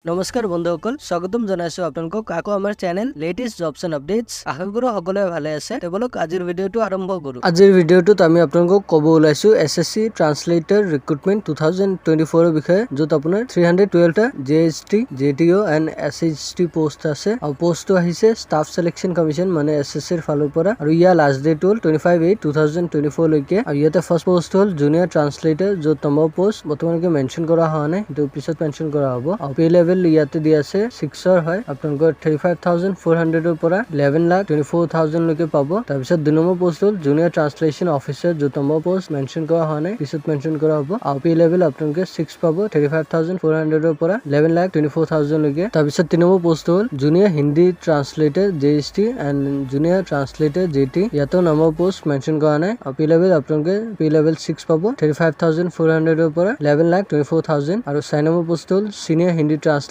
নমস্কাৰ বন্ধুসকল, স্বাগতম জনাইছো আপোনালোকক আকৌ আমাৰ channel latest jobs and updates. আশা কৰো সকলোৱে ভালে আছে। তেবলক আজিৰ ভিডিঅ'টো আৰম্ভ কৰো। আজিৰ ভিডিঅ'টোত আমি আপোনালোকক ক'ব ওলাইছো এছএছসি ট্ৰান্সলেটৰ ৰিক্ৰুটমেন্ট 2024 ৰ বিষয়ে, য'ত আপোনাৰ 312 টা জেএছটি, জেটিও এণ্ড এছএছটি পোষ্ট আছে। আৰু পোষ্টটো আহিছে ষ্টাফ সিলেকশ্যন কমিশ্যন মানে এছএছসি ৰ ফালৰ পৰা। আৰু ইয়াৰ লাষ্ট ডেট হ'ল 25/8/2024 লৈকে। আৰু ইয়াতে ফাৰ্ষ্ট পোষ্ট হ'ল জুনিয়ৰ ট্ৰান্সলেটৰ, য'ত নম্বৰ পোষ্ট বৰ্তমানলৈকে মেনশ্যন কৰা হোৱা নাই, কিন্তু পিছত মেনশ্যন কৰা হ'ব। আৰু পে লেভেল ইয়াতে দিয়া আছে 6 হয়। আপোনালোকৰ 35,400 ৰ পৰা 11,24,000 লৈকে পাব। তাৰপিছত 2 নম্বৰ পোষ্ট হ'ল জুনিয়ৰ ট্ৰান্সলেশ্যন অফিচাৰ, য'ত নম্বৰ পোষ্ট মেনশ্যন কৰা হোৱা নাই, পিছত মেনশ্যন কৰা হ'ব। আৰু পে লেভেল আপোনালোকে 6 পাব, 35,400 ৰ পৰা 11,24,000 লৈকে। তাৰপিছত 3 নম্বৰ পোষ্ট হ'ল junior Hindi translator JST and junior translator JT, ইয়াতো নম্বৰ পোষ্ট মেনশ্যন কৰা নাই। আৰু পে লেভেল আপোনালোকে পে লেভেল 6 পাব, 35,400 ৰ পৰা 11,24,000। আৰু 4 নম্বৰ পোষ্ট হ'ল চিনিয়ৰ হিন্দী ট্ৰান্সলেটৰ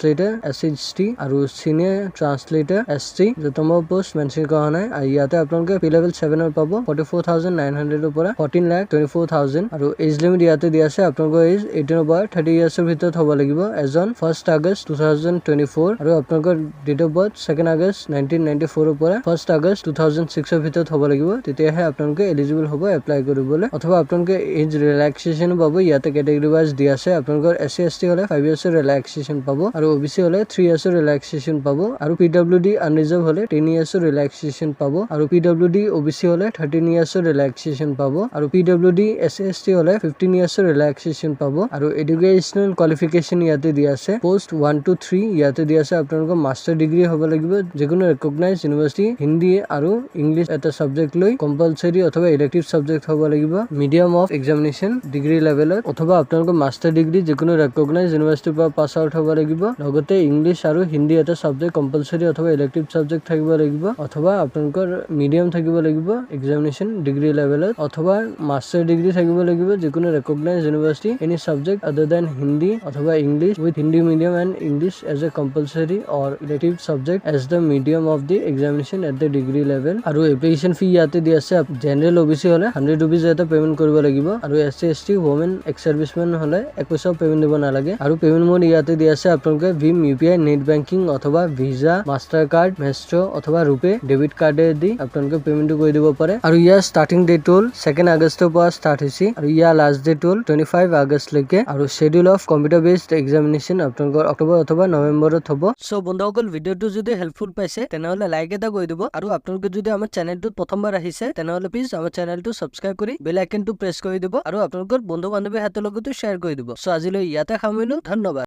এছএছটি আৰু চিনিয়ৰ ট্ৰান্সলেটৰ এছটি, য'ত নম্বৰ পোষ্ট মেনশ্যন কৰা নাই। আৰু ইয়াতে আপোনালোকে পে লেভেল 7 পাব, 44,900 ৰ পৰা 14,24,000। আৰু এজ লিমিট ইয়াতে দিয়া আছে, আপোনালোকৰ এজ 18 ৰ পৰা 30 ইয়াৰ্ছৰ ভিতৰত হ'ব লাগিব এজন 1 আগষ্ট 2024। আৰু আপোনালোকৰ ডেট অফ বাৰ্থ 2 আগষ্ট 1994 ৰ পৰা 1 আগষ্ট 2006 ৰ ভিতৰত হ'ব লাগিব, তেতিয়াহে আপোনালোকে এলিজিবল হ'ব এপ্লাই কৰিবলৈ। অথবা আপোনালোকে এজ ৰিলেক্সেশ্যনো পাব, ইয়াতে কেটেগৰী ৱাইজ দিয়া আছে। আপোনালোকৰ এছচি এছটি হ'লে 5 ইয়াৰ্ছৰ ৰিলেক্সেশ্যন পাব, আৰু ওবিচি হ'লে 3 ইয়াৰ্ছৰ ৰিলেক্সেশ্যন পাব। আৰু পিডব্লিউডি আনৰিজাৰ্ভ হ'লে 10 ইয়াৰ্ছৰ ৰিলেক্সেশ্যন পাব। আৰু পিডব্লিউডি ওবিচি হ'লে 13 ইয়াৰ্ছৰ ৰিলেক্সেশ্যন পাব। আৰু পিডব্লিউডি এছচি এছটি হ'লে 15 ইয়াৰ্ছৰ ৰিলেক্সেশ্যন পাব। আৰু এডুকেশ্যনেল কোৱালিফিকেশ্যন ইয়াতে দিয়া আছে, পোষ্ট 1 to 3 ইয়াতে দিয়া আছে। আপোনালোকৰ মাষ্টাৰ ডিগ্ৰী হ'ব লাগিব যিকোনো ৰেকগনাইজ ইউনিভাৰ্চিটি, হিন্দী আৰু ইংলিছ এটা ছাবজেক্ট লৈ কম্পালচৰি অথবা ইলেক্টিভ ছাবজেক্ট হ'ব লাগিব, মিডিয়াম অফ এক্সামিনেশ্যন ডিগ্ৰী লেভেলত। অথবা আপোনালোকৰ মাষ্টাৰ ডিগ্ৰী যিকোনো ৰেকগনাইজ ইউনিভাৰ্চিটিৰ পৰা পাছ আউট হ'ব লাগিব। লগতে ইংলিছ আৰু হিন্দী এটা ছাবজেক্ট কম্পালচৰি অথবা ইলেক্টিভ ছাবজেক্ট থাকিব লাগিব। অথবা আপোনালোকৰ মিডিয়াম থাকিব লাগিব এক্সামিনেশ্যন ডিগ্ৰী লেভেলত। অথবা মাষ্টাৰ ডিগ্ৰী থাকিব লাগিব যিকোনো recognise university, any subject other than Hindi অথবা English with Hindi medium and English as a compulsory or elective subject as the medium of the examination at the degree level. আৰু application fee ইয়াতে দিয়া আছে। General ওবিচি হ'লে 100 rupees এটা payment কৰিব লাগিব। আৰু SC ST women x servicemen হ'লে 1 পইচাও পেমেণ্ট দিব নালাগে। আৰু পেমেণ্ট মোড ইয়াতে দিয়া আছে, আপোনালোকে ভীম ইউপিআই, নেট বেংকিং অথবা ভিজা, মাষ্টাৰ কাৰ্ড, মেষ্ট্ৰ অথবা ৰূপে ডেবিট কাৰ্ডেদি আপোনালোকে পেমেণ্টটো কৰি দিব পাৰে। আৰু ইয়াৰ ষ্টাৰ্টিং ডেট হ'ল 2 আগষ্টৰ পৰা ষ্টাৰ্ট হৈছে, আৰু ইয়াৰ লাষ্ট ডেট হ'ল 25 আগষ্টলৈকে। আৰু schedule of computer based examination আপোনালোকৰ অক্টোবৰ অথবা নৱেম্বৰত হ'ব। চ' বন্ধুসকল, ভিডিঅ'টো যদি হেল্পফুল পাইছে তেনেহ'লে লাইক এটা কৰি দিব। আৰু আপোনালোকে যদি আমাৰ চেনেলটোত প্ৰথমবাৰ আহিছে তেনেহ'লে প্লিজ আমাৰ চেনেলটো ছাবস্ক্ৰাইব কৰি বেল আইকনটো প্ৰেছ কৰি দিব, আৰু আপোনালোকৰ বন্ধু বান্ধৱীৰ হাতৰ লগতো শ্বেয়াৰ কৰি দিব। চ' আজিলৈ ইয়াতে সামৰিলো, ধন্যবাদ।